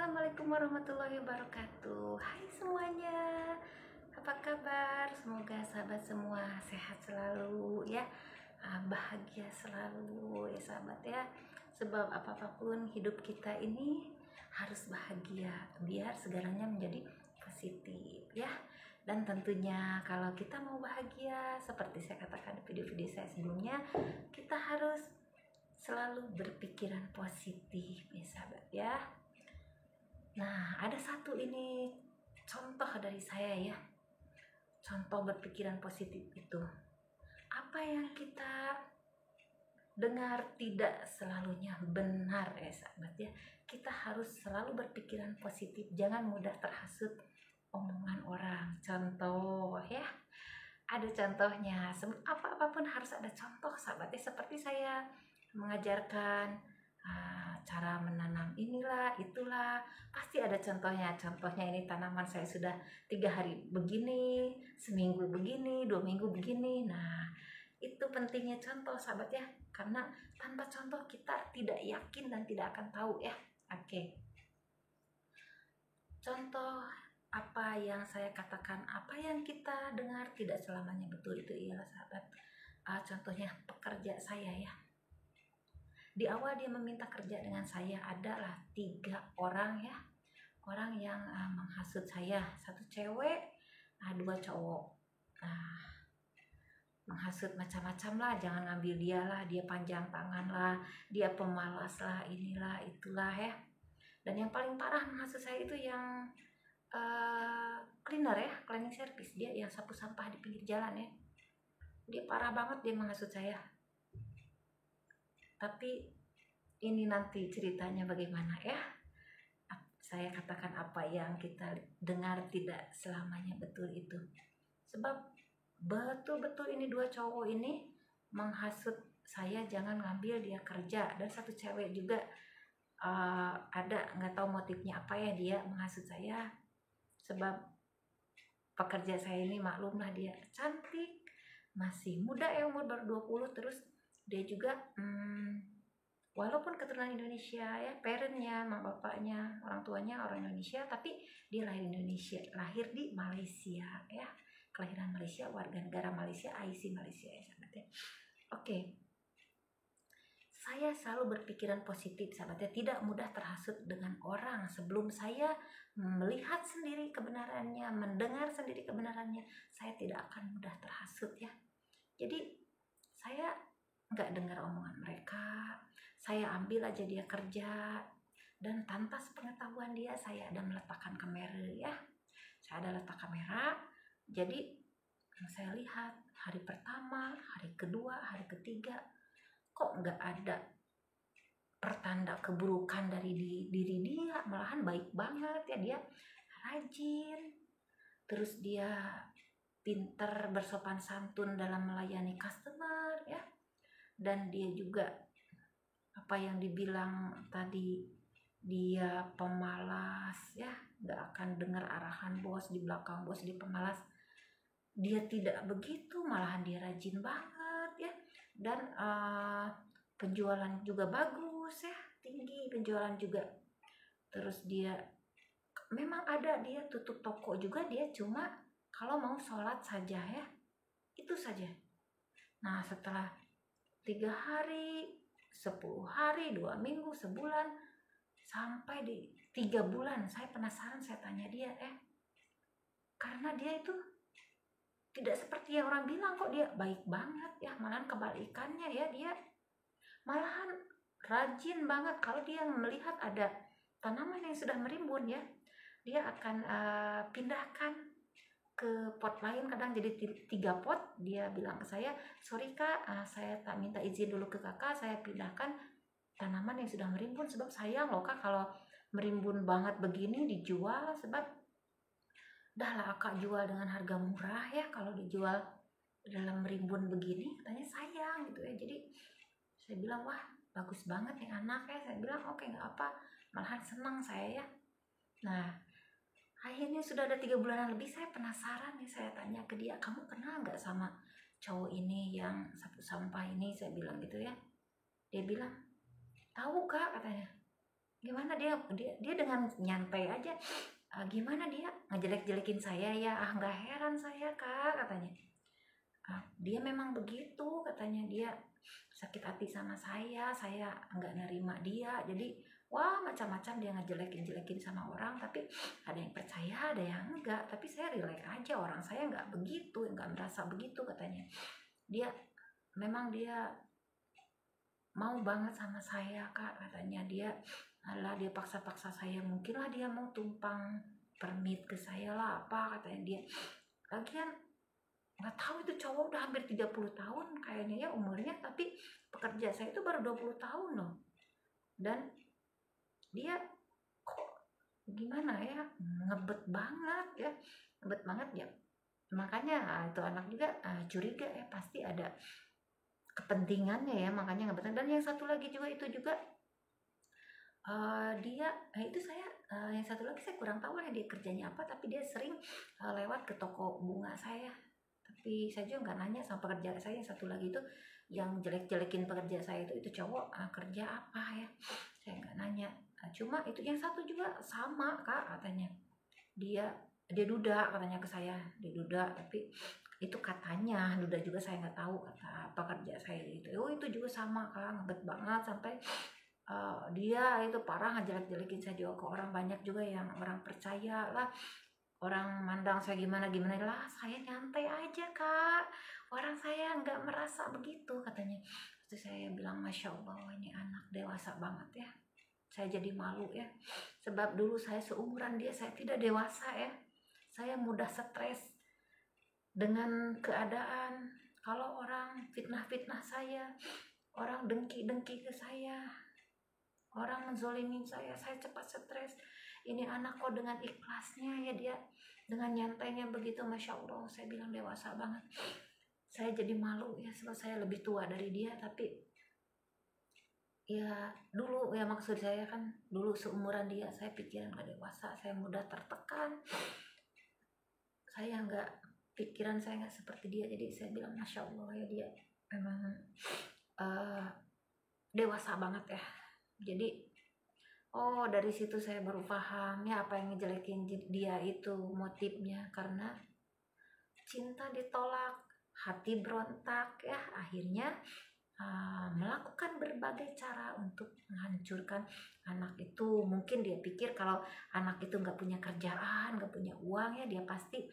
Assalamualaikum warahmatullahi wabarakatuh. Hai semuanya, apa kabar? Semoga sahabat semua sehat selalu ya, bahagia selalu ya sahabat ya. Sebab apapun hidup kita ini harus bahagia biar segalanya menjadi positif ya. Dan tentunya kalau kita mau bahagia, seperti saya katakan di video-video saya sebelumnya, kita harus selalu berpikiran positif ya sahabat ya. Nah, ada satu ini contoh dari saya ya. Contoh berpikiran positif itu. Apa yang kita dengar tidak selalunya benar ya sahabat ya. Kita harus selalu berpikiran positif. Jangan mudah terhasut omongan orang. Contoh ya. Ada contohnya. Apapun harus ada contoh sahabat ya. Seperti saya mengajarkan cara menanam inilah itulah, pasti ada contohnya. Contohnya ini tanaman saya sudah 3 hari begini, seminggu begini, 2 minggu begini. Nah, itu pentingnya contoh sahabat ya, karena tanpa contoh kita tidak yakin dan tidak akan tahu ya. Oke, contoh apa yang saya katakan, apa yang kita dengar tidak selamanya betul, itu ialah sahabat. Contohnya pekerja saya ya. Di awal dia meminta kerja dengan saya, adalah 3 orang ya, orang yang menghasut saya. 1 cewek, 2 cowok. Menghasut macam-macam lah, jangan ngambil dia lah, dia panjang tangan lah, dia pemalas lah, inilah itulah ya. Dan yang paling parah menghasut saya itu yang cleaner ya, cleaning service, dia yang sapu sampah di pinggir jalan ya. Dia parah banget dia menghasut saya. Tapi ini nanti ceritanya bagaimana ya. Saya katakan apa yang kita dengar tidak selamanya betul itu. Sebab betul-betul ini 2 cowok ini menghasut saya jangan ngambil dia kerja. Dan 1 cewek juga ada, nggak tahu motifnya apa ya, dia menghasut saya. Sebab pekerja saya ini maklumlah dia cantik, masih muda ya, umur baru 20, terus dia juga walaupun keturunan Indonesia ya, parentnya, mak bapaknya, orang tuanya orang Indonesia, tapi dia lahir Indonesia, lahir di Malaysia ya, kelahiran Malaysia, warga negara Malaysia, IC Malaysia ya sahabat ya. Oke, saya selalu berpikiran positif sahabat ya, tidak mudah terhasut dengan orang. Sebelum saya melihat sendiri kebenarannya, mendengar sendiri kebenarannya, saya tidak akan mudah terhasut ya. Jadi saya nggak dengar omongan mereka, saya ambil aja dia kerja, dan tanpa sepengetahuan dia saya ada meletakkan kamera ya. Saya ada letak kamera, jadi saya lihat hari pertama, hari kedua, hari ketiga, kok nggak ada pertanda keburukan dari diri dia, malahan baik banget ya, dia rajin, terus dia pinter bersopan santun dalam melayani customer ya. Dan dia juga apa yang dibilang tadi, dia pemalas ya, nggak akan dengar arahan bos, di belakang bos dia pemalas. Dia tidak begitu, malahan dia rajin banget ya. Dan penjualan juga bagus ya, tinggi penjualan juga. Terus dia memang ada, dia tutup toko juga, dia cuma kalau mau sholat saja ya, itu saja. Nah, setelah 3 hari, 10 hari, 2 minggu, sebulan, sampai di 3 bulan, saya penasaran, saya tanya dia karena dia itu tidak seperti yang orang bilang, kok dia baik banget ya, malahan kebalikannya ya, dia malahan rajin banget. Kalau dia melihat ada tanaman yang sudah merimbun ya, dia akan pindahkan ke pot lain, kadang jadi 3 pot. Dia bilang ke saya, sorry kak, saya tak minta izin dulu ke kakak, saya pindahkan tanaman yang sudah merimbun, sebab sayang loh kak kalau merimbun banget begini dijual, sebab dah lah kak jual dengan harga murah ya, kalau dijual dalam merimbun begini katanya sayang gitu ya. Jadi saya bilang, wah bagus banget nih anak ya, saya bilang oke, nggak apa, malahan senang saya ya. Nah, akhirnya sudah ada 3 bulanan lebih, saya penasaran nih, saya tanya ke dia, kamu kenal nggak sama cowok ini yang sapu sampah ini, saya bilang gitu ya. Dia bilang, tahu kak katanya. gimana dia dengan nyantai aja, gimana dia ngejelek-jelekin saya ya, nggak heran saya Kak, katanya. Dia memang begitu, katanya, dia sakit hati sama saya nggak nerima dia, jadi wah macam-macam dia ngejelekin sama orang, tapi ada yang percaya ada yang enggak, tapi saya relax aja, orang saya nggak begitu, nggak merasa begitu, katanya. Dia memang dia mau banget sama saya Kak, katanya. Dia paksa-paksa saya, mungkin lah dia mau tumpang permit ke saya lah apa, katanya dia. Lagian nggak tahu, itu cowok udah hampir 30 tahun kayaknya ya umurnya, tapi pekerja saya itu baru 20 tahun loh. Dan dia kok gimana ya, ngebet banget ya, makanya itu anak juga curiga ya, pasti ada kepentingannya ya, makanya ngebet. Dan yang satu lagi juga itu juga dia itu saya yang satu lagi saya kurang tahu ya dia kerjanya apa, tapi dia sering lewat ke toko bunga saya, tapi saya juga nggak nanya sama pekerja saya. Yang satu lagi itu yang jelek-jelekin pekerja saya itu cowok, kerja apa ya, saya nggak nanya. Cuma itu yang satu juga sama Kak, katanya dia duda, katanya ke saya, dia duda, tapi itu katanya duda juga, saya nggak tahu kata pekerja saya itu. Itu juga sama Kak, ngebet banget sampai dia itu parah ngejelek-jelekin saya juga ke orang. Banyak juga yang orang percaya lah, orang mandang saya gimana lah, saya nyantai aja Kak, orang saya nggak merasa begitu, katanya. Terus saya bilang Masya Allah, ini anak dewasa banget ya. Saya jadi malu ya, sebab dulu saya seumuran dia, saya tidak dewasa ya, saya mudah stres dengan keadaan. Kalau orang fitnah saya, orang dengki ke saya, orang menzolimin saya cepat stres. Ini anak kok dengan ikhlasnya ya, dia dengan nyantainya begitu, Masya Allah. Saya bilang dewasa banget. Saya jadi malu ya, sebab saya lebih tua dari dia, tapi ya dulu ya, maksud saya kan dulu seumuran dia, saya pikiran gak dewasa, saya mudah tertekan, saya nggak, pikiran saya nggak seperti dia. Jadi saya bilang Masya Allah ya, dia memang dewasa banget ya. Jadi dari situ saya baru paham ya, apa yang ngejelekin dia itu motifnya karena cinta ditolak, hati berontak ya, akhirnya melakukan berbagai cara untuk menghancurkan anak itu. Mungkin dia pikir kalau anak itu nggak punya kerjaan, nggak punya uang ya, dia pasti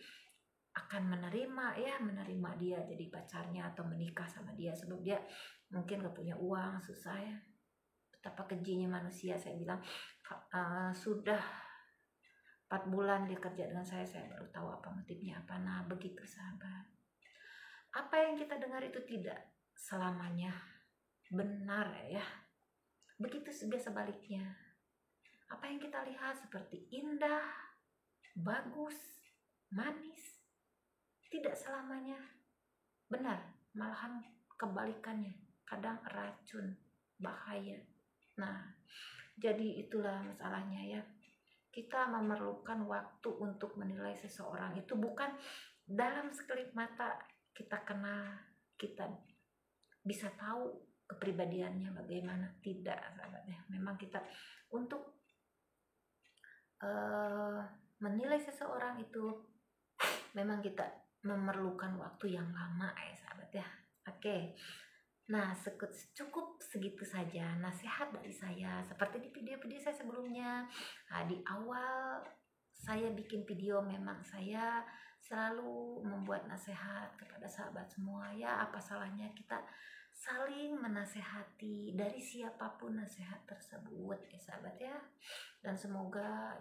akan menerima dia jadi pacarnya atau menikah sama dia, sebab dia mungkin nggak punya uang, susah ya. Betapa kejinya manusia, saya bilang. Sudah 4 bulan dia kerja dengan saya baru tahu apa motifnya apa. Nah begitu sahabat, apa yang kita dengar itu tidak selamanya benar ya, begitu juga sebaliknya. Apa yang kita lihat seperti indah, bagus, manis, tidak selamanya benar, malahan kebalikannya, kadang racun, bahaya. Nah jadi itulah masalahnya ya, kita memerlukan waktu untuk menilai seseorang itu bukan dalam sekelip mata kita kenal, kita bisa tahu kepribadiannya bagaimana, tidak sahabatnya. Memang kita untuk menilai seseorang itu memang kita memerlukan waktu yang lama ya sahabat ya. Oke, nah cukup segitu saja nasihat dari saya. Seperti di video-video saya sebelumnya, di awal saya bikin video memang saya selalu membuat nasihat kepada sahabat semua ya. Apa salahnya kita saling menasehati dari siapapun nasihat tersebut ya sahabat ya. Dan semoga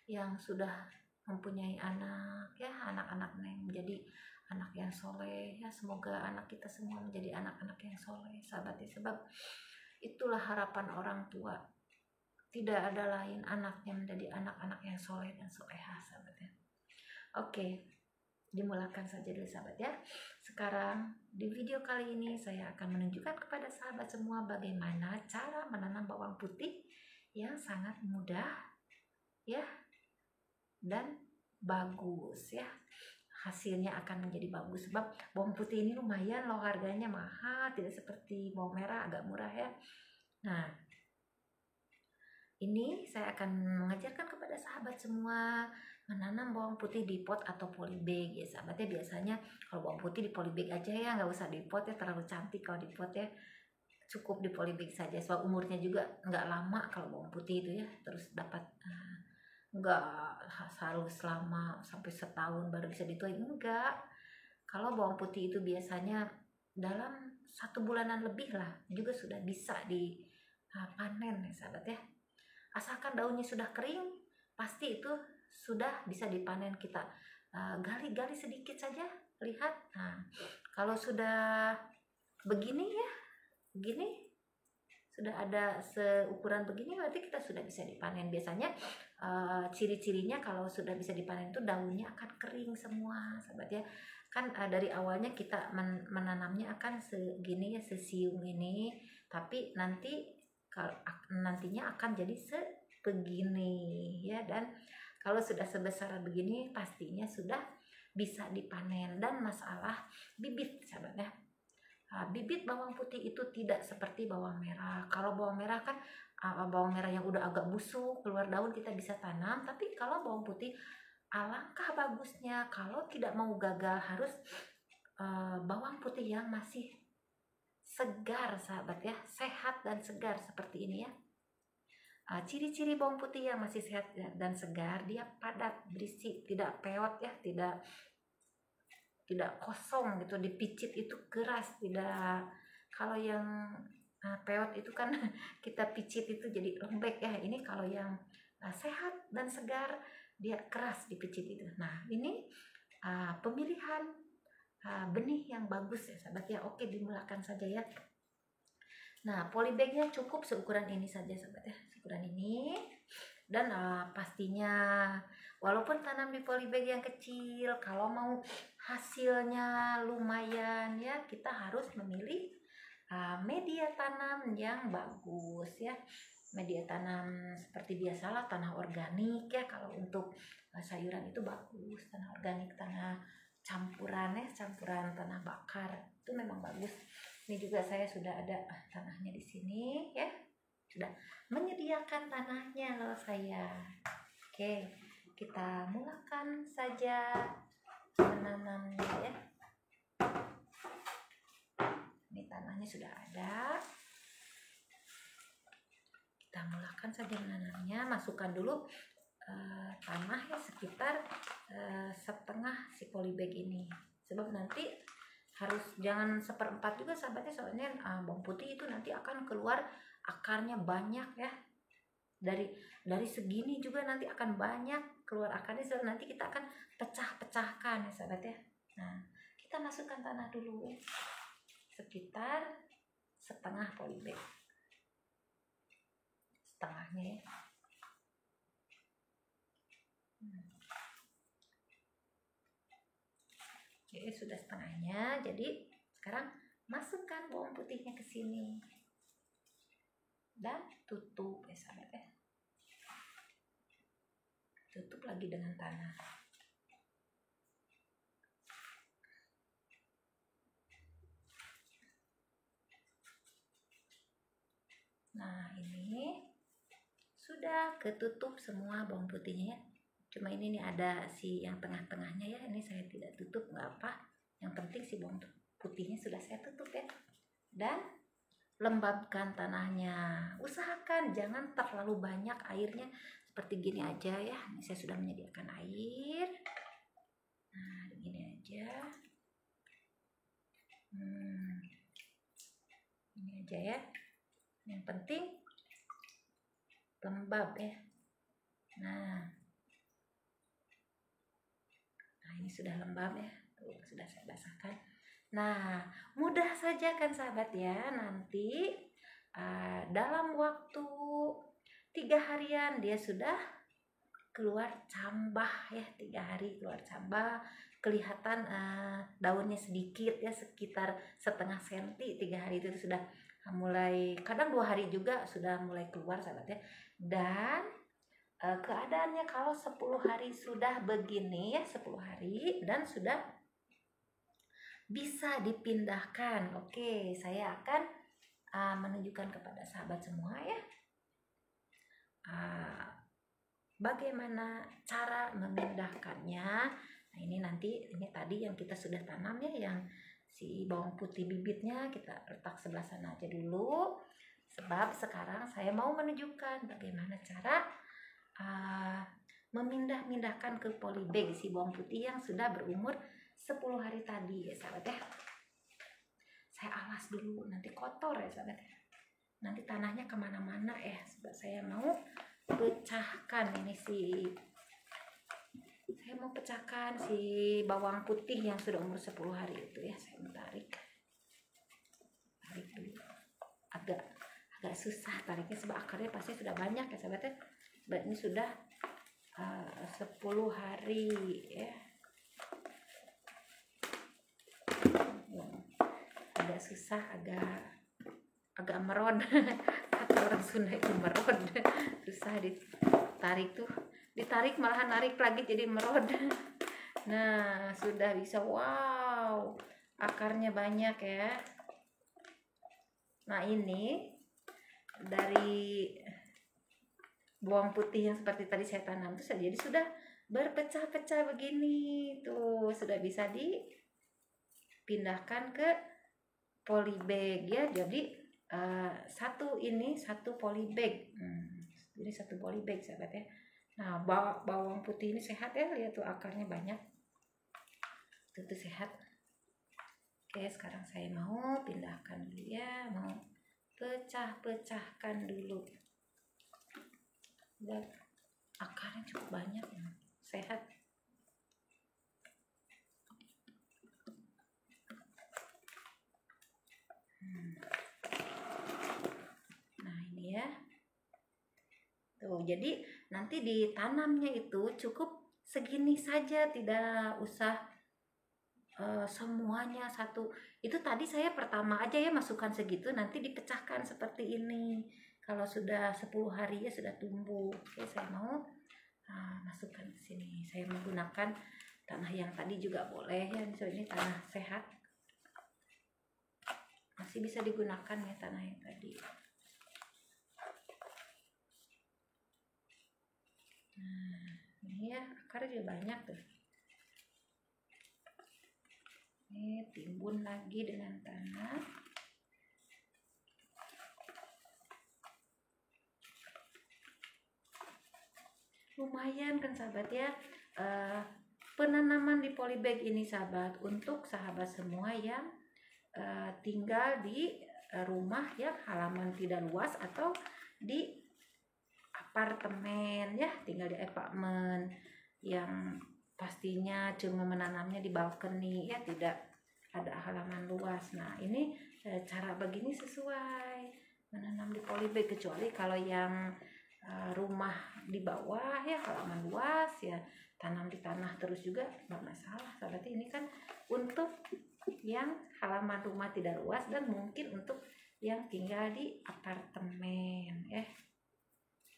yang sudah mempunyai anak ya, anak-anak yang menjadi anak yang soleh ya, semoga anak kita semua menjadi anak-anak yang soleh sahabat ya, sebab itulah harapan orang tua, tidak ada lain, anaknya menjadi anak-anak yang soleh dan solehah sahabat ya. Oke, dimulakan saja dulu sahabat ya. Sekarang di video kali ini saya akan menunjukkan kepada sahabat semua bagaimana cara menanam bawang putih yang sangat mudah ya dan bagus ya. Hasilnya akan menjadi bagus, sebab bawang putih ini lumayan loh harganya, mahal, tidak seperti bawang merah agak murah ya. Nah Ini saya akan mengajarkan kepada sahabat semua menanam bawang putih di pot atau polybag ya sahabatnya. Biasanya kalau bawang putih di polybag aja ya, nggak usah di pot ya, terlalu cantik kalau di pot ya. Cukup di polybag saja, sebab umurnya juga nggak lama kalau bawang putih itu ya, terus dapat nggak harus selama sampai setahun baru bisa dituai, enggak. Kalau bawang putih itu biasanya dalam 1 bulanan lebih lah juga sudah bisa dipanen ya sahabat ya. Asalkan daunnya sudah kering, pasti itu sudah bisa dipanen. Kita gali-gali sedikit saja, lihat. Nah, kalau sudah begini ya, begini sudah ada seukuran begini, berarti kita sudah bisa dipanen. Biasanya ciri-cirinya kalau sudah bisa dipanen itu daunnya akan kering semua sahabat ya. Kan dari awalnya kita menanamnya akan segini ya, sesiung ini, tapi nantinya akan jadi sebegini ya. Dan kalau sudah sebesar begini pastinya sudah bisa dipanen. Dan masalah bibit sahabat ya, bibit bawang putih itu tidak seperti bawang merah. Kalau bawang merah kan bawang merah yang udah agak busuk keluar daun kita bisa tanam, tapi kalau bawang putih alangkah bagusnya kalau tidak mau gagal harus bawang putih yang masih segar sahabat ya, sehat dan segar seperti ini ya. Ciri-ciri bawang putih yang masih sehat dan segar, dia padat, berisi, tidak peot ya, tidak kosong gitu, dipicit itu keras, tidak. Kalau yang peot itu kan kita picit itu jadi lembek ya. Ini kalau yang sehat dan segar dia keras dipicit itu. Nah ini pemilihan benih yang bagus ya sahabat ya. Oke, dimulakan saja ya. Nah polybagnya cukup seukuran ini saja sahabat ya, seukuran ini. Dan pastinya walaupun tanam di polybag yang kecil, kalau mau hasilnya lumayan ya, kita harus memilih media tanam yang bagus ya. Media tanam seperti biasalah, tanah organik ya. Kalau untuk sayuran itu bagus tanah organik, tanah campuran ya, campuran tanah bakar itu memang bagus. Ini juga saya sudah ada tanahnya di sini ya, sudah menyediakan tanahnya loh saya. Oke, kita mulakan saja menanamnya ya. Ini tanahnya sudah ada, kita mulakan saja menanamnya. Masukkan dulu tanah ya, sekitar setengah si polybag ini, sebab nanti harus jangan 1/4 juga sahabatnya, soalnya bawang putih itu nanti akan keluar akarnya banyak ya. Dari segini juga nanti akan banyak keluar akarnya, so nanti kita akan pecah-pecahkan ya sahabat ya. Nah kita masukkan tanah dulu ya, sekitar setengah polybag, setengahnya ya. Oke, sudah setengahnya. Jadi sekarang masukkan bawang putihnya ke sini dan tutup ya sahabat ya. Tutup lagi dengan tanah. Nah ini sudah ketutup semua bawang putihnya ya. Cuma ini nih ada si yang tengah-tengahnya ya, ini saya tidak tutup, nggak apa. Yang penting si bawang putihnya sudah saya tutup ya. Dan lembabkan tanahnya. Usahakan jangan terlalu banyak airnya, seperti gini aja ya. Ini saya sudah menyediakan air. Nah begini aja. Ini aja ya. Yang penting lembab ya. Nah ini sudah lembab ya, tuh sudah saya basahkan. Nah mudah saja kan sahabat ya. Nanti dalam waktu 3 harian dia sudah keluar cambah ya. 3 hari keluar cambah, kelihatan daunnya sedikit ya, sekitar setengah senti. 3 hari itu sudah mulai, kadang 2 hari juga sudah mulai keluar sahabat ya. Dan keadaannya kalau 10 hari sudah begini ya, 10 hari dan sudah bisa dipindahkan. Oke, saya akan menunjukkan kepada sahabat semua ya. bagaimana cara memindahkannya. Nah ini tadi yang kita sudah tanam ya, yang si bawang putih bibitnya kita letak sebelah sana aja dulu, sebab sekarang saya mau menunjukkan bagaimana cara memindahkan ke polybag si bawang putih yang sudah berumur 10 hari tadi ya sahabat ya. Saya alas dulu, nanti kotor ya sahabat ya, nanti tanahnya kemana-mana ya, sebab saya mau pecahkan saya mau pecahkan si bawang putih yang sudah umur 10 hari itu ya. Saya mau tarik dulu, agak susah tariknya sebab akarnya pasti sudah banyak ya sahabat ya, sebab ini sudah 10 hari ya. Agak susah, agak merod kata orang Sunda itu merod, susah ditarik malahan narik lagi jadi merod. Nah sudah bisa, wow, akarnya banyak ya. Nah ini dari bawang putih yang seperti tadi saya tanam tuh jadi sudah berpecah-pecah begini tuh, sudah bisa dipindahkan ke polybag ya. Jadi satu polybag, jadi satu polybag sahabat ya. Nah bawang putih ini sehat ya, lihat tuh akarnya banyak, tuh sehat. Oke, sekarang saya mau pindahkan dulu ya, mau pecahkan dulu. Dan akarnya cukup banyak ya, sehat. Nah ini ya tuh, jadi nanti ditanamnya itu cukup segini saja, tidak usah semuanya satu. Itu tadi saya pertama aja ya masukkan segitu, nanti dipecahkan seperti ini kalau sudah 10 hari ya sudah tumbuh. Oke, saya mau masukkan ke sini. Saya menggunakan tanah yang tadi juga boleh ya, ini tanah sehat, masih bisa digunakan ya tanah yang tadi. Nah ini ya, akarnya juga banyak tuh. Ini timbun lagi dengan tanah. Lumayan kan sahabat ya, penanaman di polybag ini sahabat, untuk sahabat semua yang tinggal di rumah yang halaman tidak luas atau di apartemen ya, tinggal di apartemen yang pastinya cuma menanamnya di balkoni ya, tidak ada halaman luas. Nah ini cara begini sesuai menanam di polybag, kecuali kalau yang rumah di bawah ya, halaman luas ya, tanam di tanah terus juga nggak masalah sahabat. Ini kan untuk yang halaman rumah tidak luas dan mungkin untuk yang tinggal di apartemen ya.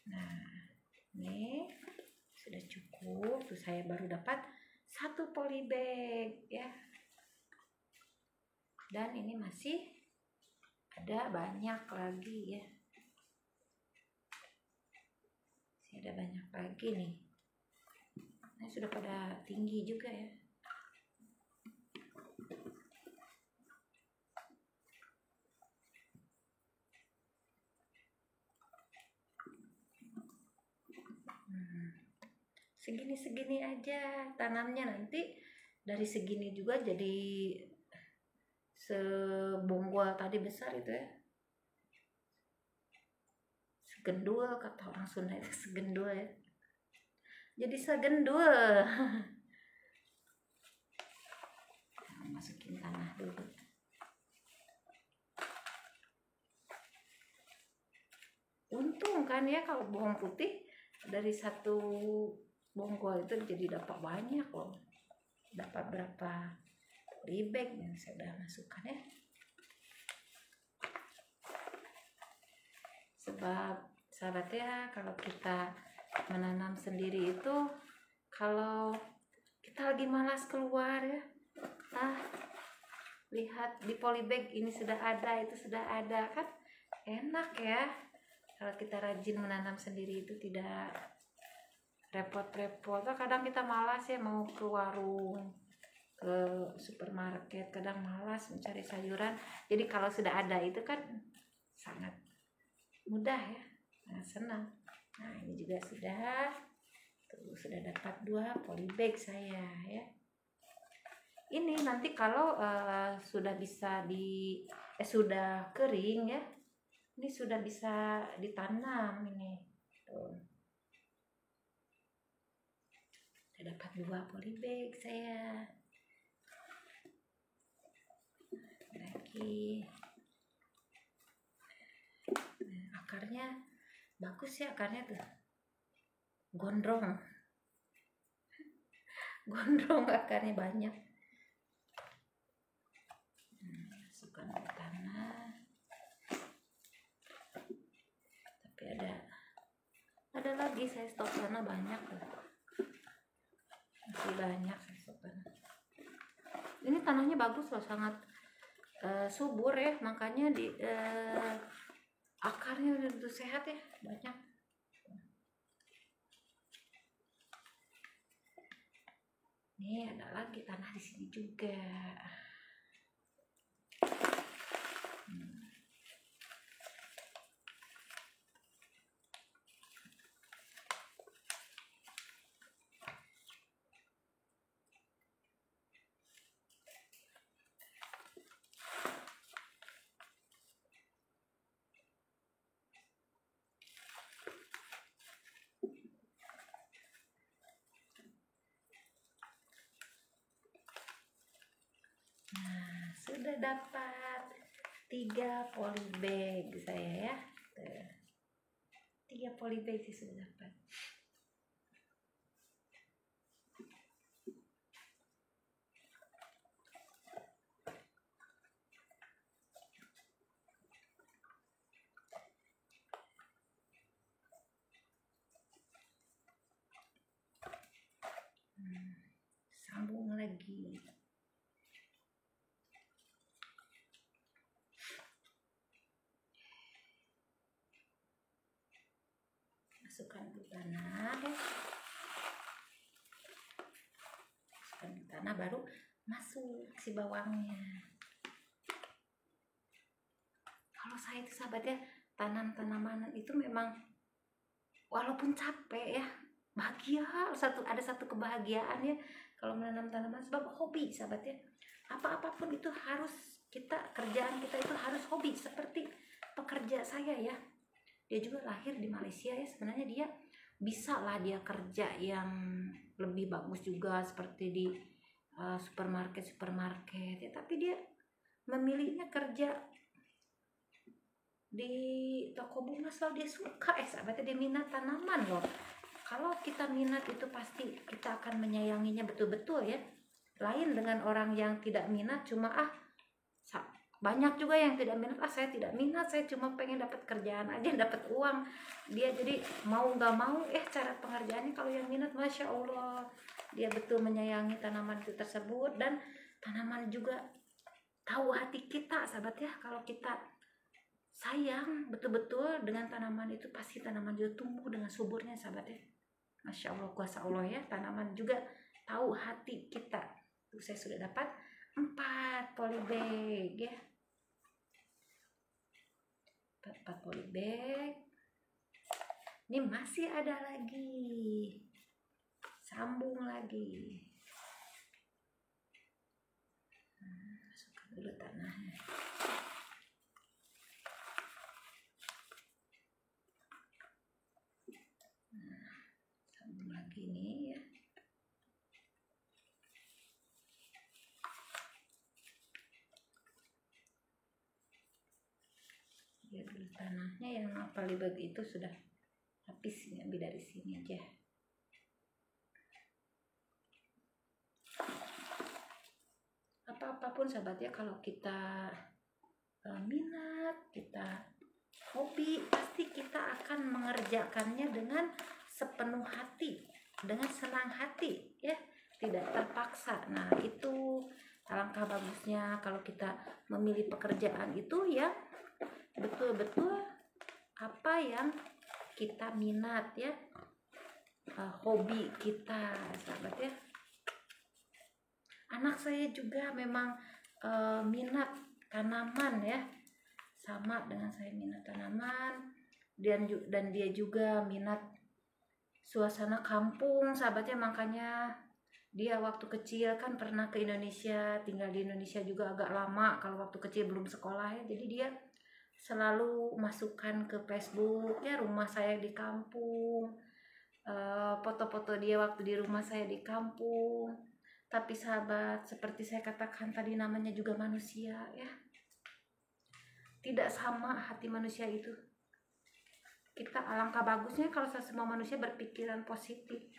Nah ini sudah cukup tuh, saya baru dapat satu polybag ya, dan ini masih ada banyak lagi ya, masih ada banyak lagi nih. Nah sudah pada tinggi juga ya. Segini-segini aja tanamnya, nanti dari segini juga jadi sebonggol tadi besar itu ya, segendul kata orang Sunda itu, segendul ya, jadi segendul. Masukin tanah dulu. Untung kan ya kalau bawang putih dari satu bonggol itu jadi dapat banyak loh, dapat berapa polybag yang saya udah masukkan ya. Sebab sahabat ya, kalau kita menanam sendiri itu, kalau kita lagi malas keluar ya, lihat di polybag ini sudah ada, itu sudah ada, kan enak ya. Kalau kita rajin menanam sendiri itu tidak repot-repot. Kadang kita malas ya mau ke warung, ke supermarket, kadang malas mencari sayuran. Jadi kalau sudah ada itu kan sangat mudah ya, senang. Nah ini juga sudah dapat 2 polybag saya ya. Ini nanti kalau sudah bisa sudah kering ya, ini sudah bisa ditanam ini. Tuh. Saya dapat 2 polybag saya. Lagi. Nah, akarnya bagus ya, akarnya tuh. Gondrong akarnya banyak. Masukkan ke tanah. Tapi ada lagi saya stok tanah banyak loh. Masih banyak saya stok tanah. Ini tanahnya bagus loh, sangat subur ya, makanya akarnya udah sehat ya, banyak. Nih ada lagi tanah di sini juga. Nah, sudah dapat 3 polybag saya ya. 3 polybag saya sudah dapat. Sambung lagi. Masukkan ke tanah ya. Masukkan ke tanah, baru masuk si bawangnya. Kalau saya itu sahabat ya, tanam-tanaman itu memang walaupun capek ya, bahagia. Ada satu kebahagiaan ya kalau menanam tanaman, sebab hobi sahabat ya. Apapun itu harus kerjaan kita itu harus hobi. Seperti pekerja saya ya, dia juga lahir di Malaysia ya, sebenarnya dia bisa lah dia kerja yang lebih bagus juga seperti di supermarket ya, tapi dia memilihnya kerja di toko bunga. Soal dia suka sahabatnya, dia minat tanaman loh. Kalau kita minat itu pasti kita akan menyayanginya betul-betul ya. Lain dengan orang yang tidak minat, cuma banyak juga yang tidak minat, saya tidak minat, saya cuma pengen dapat kerjaan aja, dapat uang. Dia jadi mau nggak mau cara pengerjaannya. Kalau yang minat, Masya Allah, dia betul menyayangi tanaman itu tersebut, dan tanaman juga tahu hati kita sahabat ya. Kalau kita sayang betul-betul dengan tanaman itu, pasti tanaman juga tumbuh dengan suburnya sahabat ya. Masya Allah, kuasa Allah ya, tanaman juga tahu hati kita. Tuh, saya sudah dapat 4 polybag ya. 4 polybag. Ini masih ada lagi. Sambung lagi. Masukkan dulu tanahnya. Sambung lagi nih ya. Lihat dulu tanahnya, yang polybag itu sudah habis, ini ambil dari sini aja. Apapun sahabat ya, kalau kita minat, kita hobi, pasti kita akan mengerjakannya dengan sepenuh hati, dengan senang hati ya, tidak terpaksa. Nah itu alangkah bagusnya kalau kita memilih pekerjaan itu ya betul-betul apa yang kita minat ya, hobi kita, sahabat ya. Anak saya juga memang minat tanaman ya, sama dengan saya minat tanaman, dan dia juga minat suasana kampung, sahabatnya. Makanya dia waktu kecil kan pernah ke Indonesia, tinggal di Indonesia juga agak lama kalau waktu kecil belum sekolah ya. Jadi dia selalu masukkan ke Facebook ya rumah saya di kampung, foto-foto dia waktu di rumah saya di kampung. Tapi sahabat, seperti saya katakan tadi, namanya juga manusia ya, tidak sama hati manusia itu. Kita alangkah bagusnya kalau semua manusia berpikiran positif.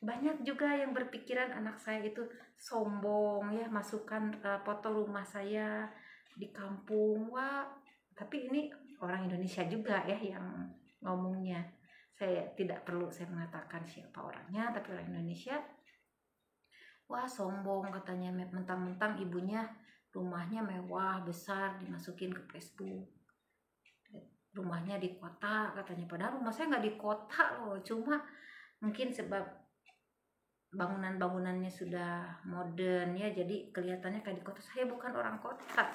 Banyak juga yang berpikiran anak saya itu sombong ya, masukkan foto rumah saya di kampung. Wah, tapi ini orang Indonesia juga ya yang ngomongnya. Saya tidak perlu saya mengatakan siapa orangnya, tapi orang Indonesia. Wah, sombong katanya, mentang-mentang ibunya rumahnya mewah besar dimasukin ke Facebook. Rumahnya di kota katanya, padahal rumah saya nggak di kota loh, cuma mungkin sebab bangunan-bangunannya sudah modern ya, jadi kelihatannya kayak di kota. Saya bukan orang kota,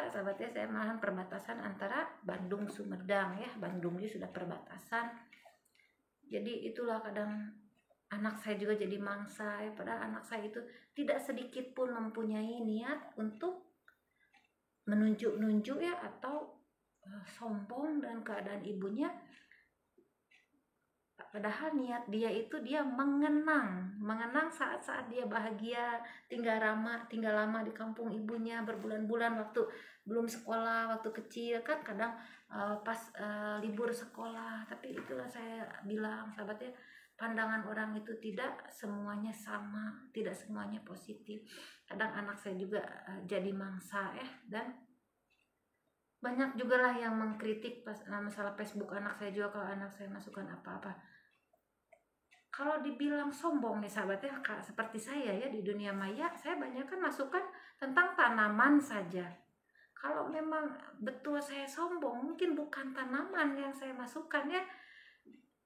sahabat ya. Saya malahan perbatasan antara Bandung Sumedang ya, Bandungnya sudah perbatasan. Jadi itulah kadang anak saya juga jadi mangsa ya, padahal anak saya itu tidak sedikit pun mempunyai niat untuk menunjuk-nunjuk ya, atau sombong dan keadaan ibunya. Padahal niat dia itu dia mengenang saat-saat dia bahagia tinggal lama di kampung ibunya berbulan-bulan waktu belum sekolah, waktu kecil kan kadang pas libur sekolah. Tapi itulah saya bilang, sahabatnya, pandangan orang itu tidak semuanya sama, tidak semuanya positif. Kadang anak saya juga jadi mangsa ya, dan banyak juga lah yang mengkritik pas masalah Facebook anak saya juga. Kalau anak saya masukkan apa-apa, kalau dibilang sombong nih sahabatnya, seperti saya ya di dunia maya, saya banyak kan masukkan tentang tanaman saja. Kalau memang betul saya sombong, mungkin bukan tanaman yang saya masukkan ya,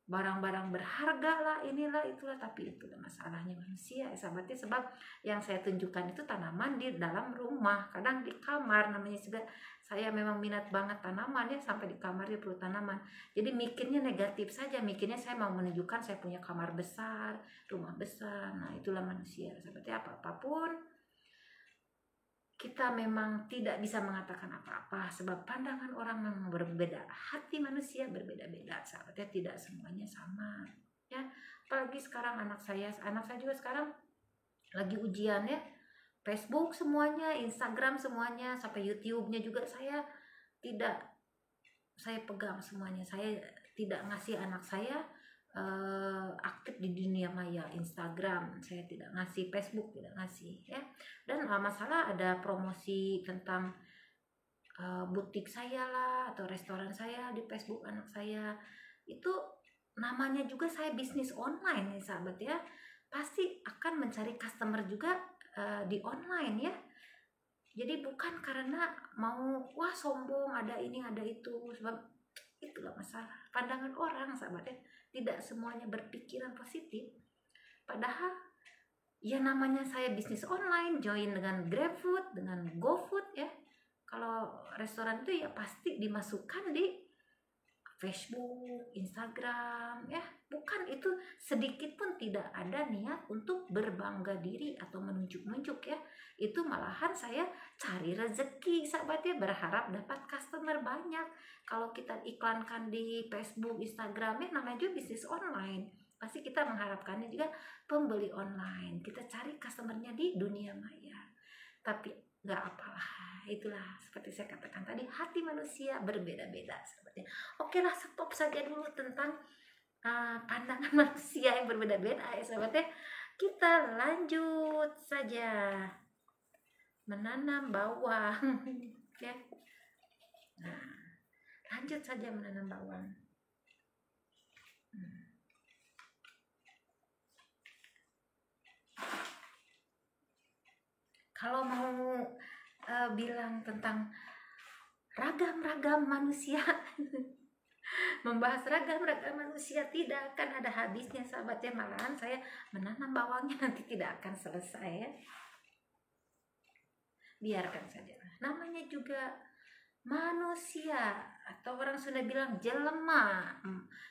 barang-barang berharga lah, inilah itulah. Tapi itulah masalahnya manusia ya sahabatnya, sebab yang saya tunjukkan itu tanaman di dalam rumah, kadang di kamar. Namanya juga saya memang minat banget tanaman ya, sampai di kamar dia perlu tanaman. Jadi mikirnya negatif saja, mikirnya saya mau menunjukkan saya punya kamar besar, rumah besar. Nah itulah manusia sahabatnya. Apapun kita memang tidak bisa mengatakan apa-apa, sebab pandangan orang memang berbeda, hati manusia berbeda-beda sahabatnya, tidak semuanya sama ya. Apalagi sekarang anak saya juga sekarang lagi ujian ya, Facebook semuanya, Instagram semuanya, sampai YouTube-nya juga saya pegang semuanya. Saya tidak ngasih anak saya aktif di dunia maya. Instagram saya tidak ngasih, Facebook tidak ngasih ya. Dan masalah ada promosi tentang butik saya lah atau restoran saya di Facebook anak saya, itu namanya juga saya bisnis online nih sahabat ya, pasti akan mencari customer juga di online ya. Jadi bukan karena mau wah sombong ada ini ada itu, sebab itulah masalah pandangan orang sahabat ya. Tidak semuanya berpikiran positif. Padahal ya namanya saya bisnis online, join dengan GrabFood, dengan GoFood ya. Kalau restoran itu ya pasti dimasukkan di Facebook, Instagram ya. Bukan itu sedikit pun tidak ada niat untuk berbangga diri atau menunjuk-nunjuk ya. Itu malahan saya cari rezeki sahabatnya, berharap dapat customer banyak. Kalau kita iklankan di Facebook, Instagram ya, namanya juga bisnis online, pasti kita mengharapkannya juga pembeli online. Kita cari customernya di dunia maya. Tapi nggak apalah, itulah seperti saya katakan tadi, hati manusia berbeda-beda sahabatnya. Oke lah, stop saja dulu tentang pandangan manusia yang berbeda-beda ya sahabatnya. Kita lanjut saja menanam bawang ya. Nah, lanjut saja menanam bawang. Kalau mau bilang tentang ragam-ragam manusia. Membahas ragam-ragam manusia tidak akan ada habisnya sahabat ya. Malahan saya menanam bawangnya nanti tidak akan selesai ya. Biarkan saja, namanya juga manusia, atau orang Sunda bilang jelema.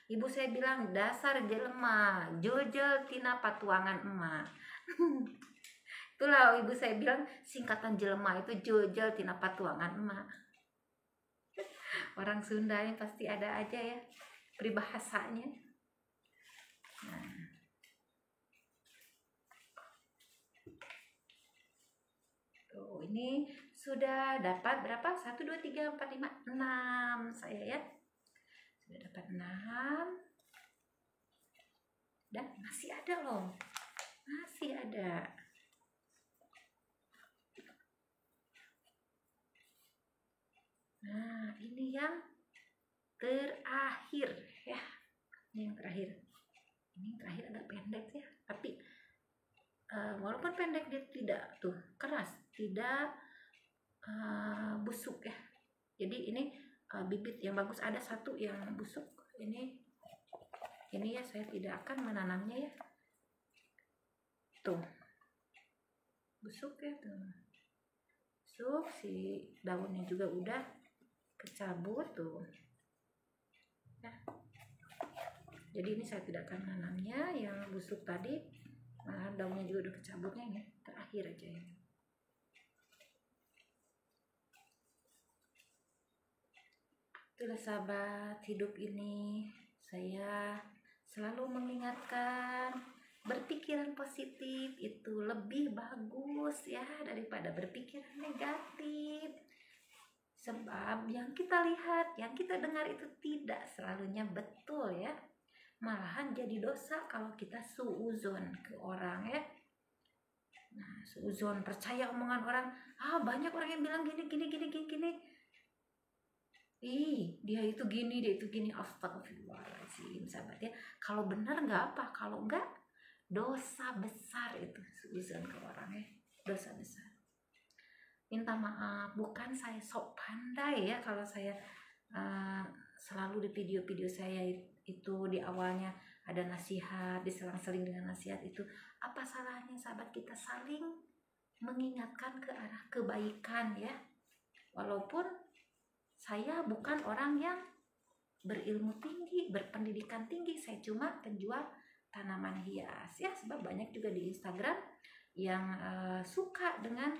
Ibu saya bilang dasar jelema, jojel tina patuangan emak. Itulah ibu saya bilang singkatan jelema itu jojel tina patuangan emak. Orang Sunda yang pasti ada aja ya peribahasanya. Nah, tuh ini sudah dapat berapa? 1, 2, 3, 4, 5, 6 saya ya. Sudah dapat 6. Dan masih ada loh. Masih ada. Nah, ini yang terakhir ya. Ini yang terakhir. Ini yang terakhir agak pendek ya, tapi walaupun pendek dia tidak tuh keras, tidak busuk ya. Jadi ini bibit yang bagus. Ada satu yang busuk. Ini ya saya tidak akan menanamnya ya. Tuh. Busuk ya tuh. Busuk, si daunnya juga udah kecabut tuh. Ya. Jadi ini saya tidak akan menanamnya yang busuk tadi. Nah, daunnya juga udah kecabutnya, ini terakhir aja ya. Itulah sahabat, hidup ini saya selalu mengingatkan berpikiran positif itu lebih bagus ya daripada berpikiran negatif. Sebab yang kita lihat, yang kita dengar itu tidak selalunya betul ya. Malahan jadi dosa kalau kita suuzon ke orang ya. Nah, suuzon, percaya omongan orang. Banyak orang yang bilang gini. Ih, dia itu gini. Astagfirullahaladzim sahabat ya. Kalau benar nggak apa, kalau nggak dosa besar itu suuzon ke orang ya. Dosa besar. Minta maaf, bukan saya sok pandai ya kalau saya selalu di video-video saya itu di awalnya ada nasihat, diselang-seling dengan nasihat itu. Apa salahnya sahabat kita saling mengingatkan ke arah kebaikan ya. Walaupun saya bukan orang yang berilmu tinggi, berpendidikan tinggi, saya cuma penjual tanaman hias ya. Sebab banyak juga di Instagram yang suka dengan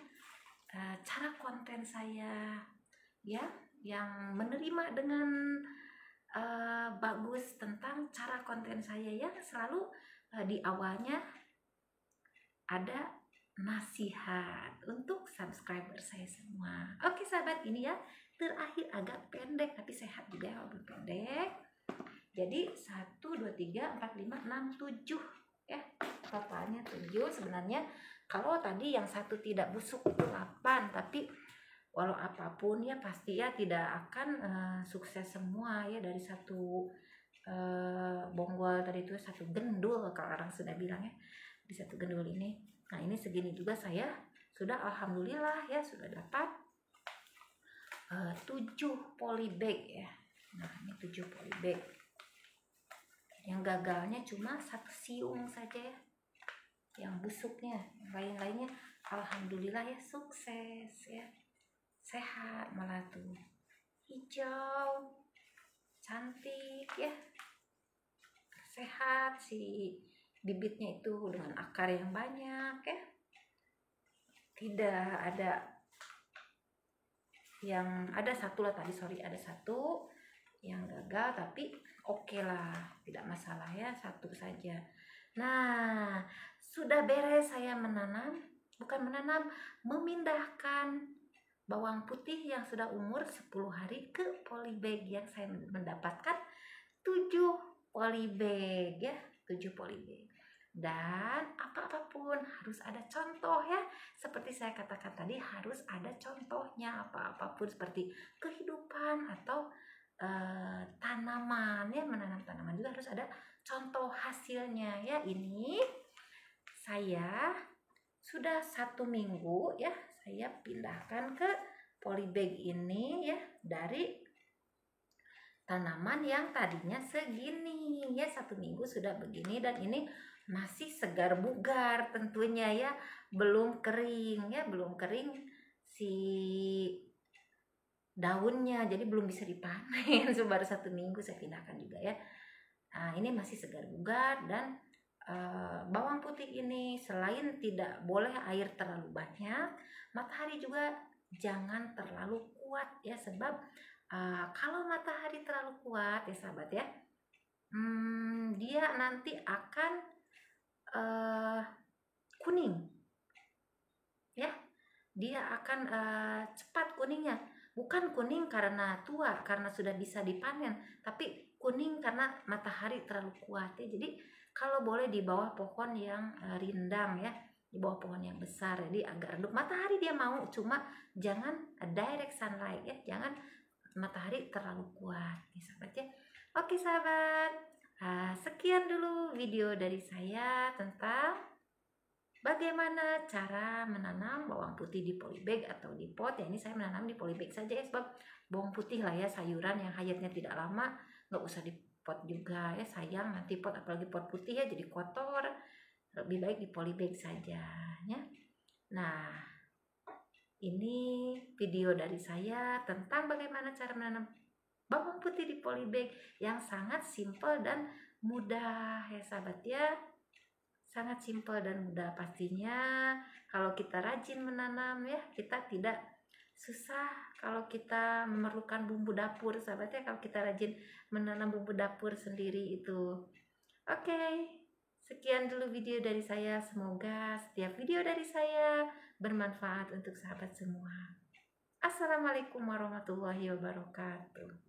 cara konten saya ya, yang menerima dengan bagus tentang cara konten saya yang selalu di awalnya ada nasihat untuk subscriber saya semua. Oke sahabat, ini ya terakhir agak pendek tapi sehat juga ya, walaupun pendek. Jadi 1, 2, 3, 4, 5, 6, 7 ya, totalnya 7. Sebenarnya kalau tadi yang satu tidak busuk itu 8, tapi walau apapun ya pasti ya tidak akan sukses semua ya. Dari satu bonggol tadi itu satu gendul kalau orang sudah bilang ya, di satu gendul ini. Nah ini segini juga saya sudah alhamdulillah ya sudah dapat 7 polybag ya. Nah ini 7 polybag. Yang gagalnya cuma 1 siung saja ya, yang busuknya. Yang lain-lainnya alhamdulillah ya sukses ya, sehat, malah tuh hijau cantik ya, sehat si bibitnya itu dengan akar yang banyak ya. Tidak ada yang ada satu lah tadi, ada satu yang gagal, tapi oke lah, tidak masalah ya, satu saja. Nah sudah beres saya memindahkan bawang putih yang sudah umur 10 hari ke polybag yang saya mendapatkan 7 polybag ya, 7 polybag. Dan apapun harus ada contoh ya, seperti saya katakan tadi harus ada contohnya. Apapun seperti kehidupan atau tanaman ya, menanam tanaman juga harus ada contoh hasilnya ya. Ini saya sudah 1 minggu ya saya pindahkan ke polybag ini ya dari tanaman yang tadinya segini ya, 1 minggu sudah begini, dan ini masih segar bugar tentunya ya, belum kering ya, belum kering si daunnya, jadi belum bisa dipanen. Baru 1 minggu saya pindahkan juga ya. Nah, ini masih segar bugar. Dan bawang putih ini selain tidak boleh air terlalu banyak, matahari juga jangan terlalu kuat ya, sebab kalau matahari terlalu kuat ya sahabat ya, dia nanti akan kuning ya, dia akan cepat kuningnya. Bukan kuning karena tua, karena sudah bisa dipanen, tapi kuning karena matahari terlalu kuat ya. Jadi kalau boleh di bawah pohon yang rindang ya, di bawah pohon yang besar, jadi agak redup. Matahari dia mau, cuma jangan direct sunlight ya, jangan matahari terlalu kuat ya sahabat ya. Oke sahabat, sekian dulu video dari saya tentang bagaimana cara menanam bawang putih di polybag atau di pot. Ya, ini saya menanam di polybag saja ya, sebab bawang putih lah ya, sayuran yang hayatnya tidak lama, nggak usah di pot juga ya, sayang nanti pot, apalagi pot putih ya jadi kotor, lebih baik di polybag saja ya. Nah, ini video dari saya tentang bagaimana cara menanam bawang putih di polybag yang sangat simple dan mudah ya sahabat ya. Sangat simpel dan mudah pastinya. Kalau kita rajin menanam ya, kita tidak susah kalau kita memerlukan bumbu dapur sahabat ya, kalau kita rajin menanam bumbu dapur sendiri itu. Oke, sekian dulu video dari saya. Semoga setiap video dari saya bermanfaat untuk sahabat semua. Assalamualaikum warahmatullahi wabarakatuh.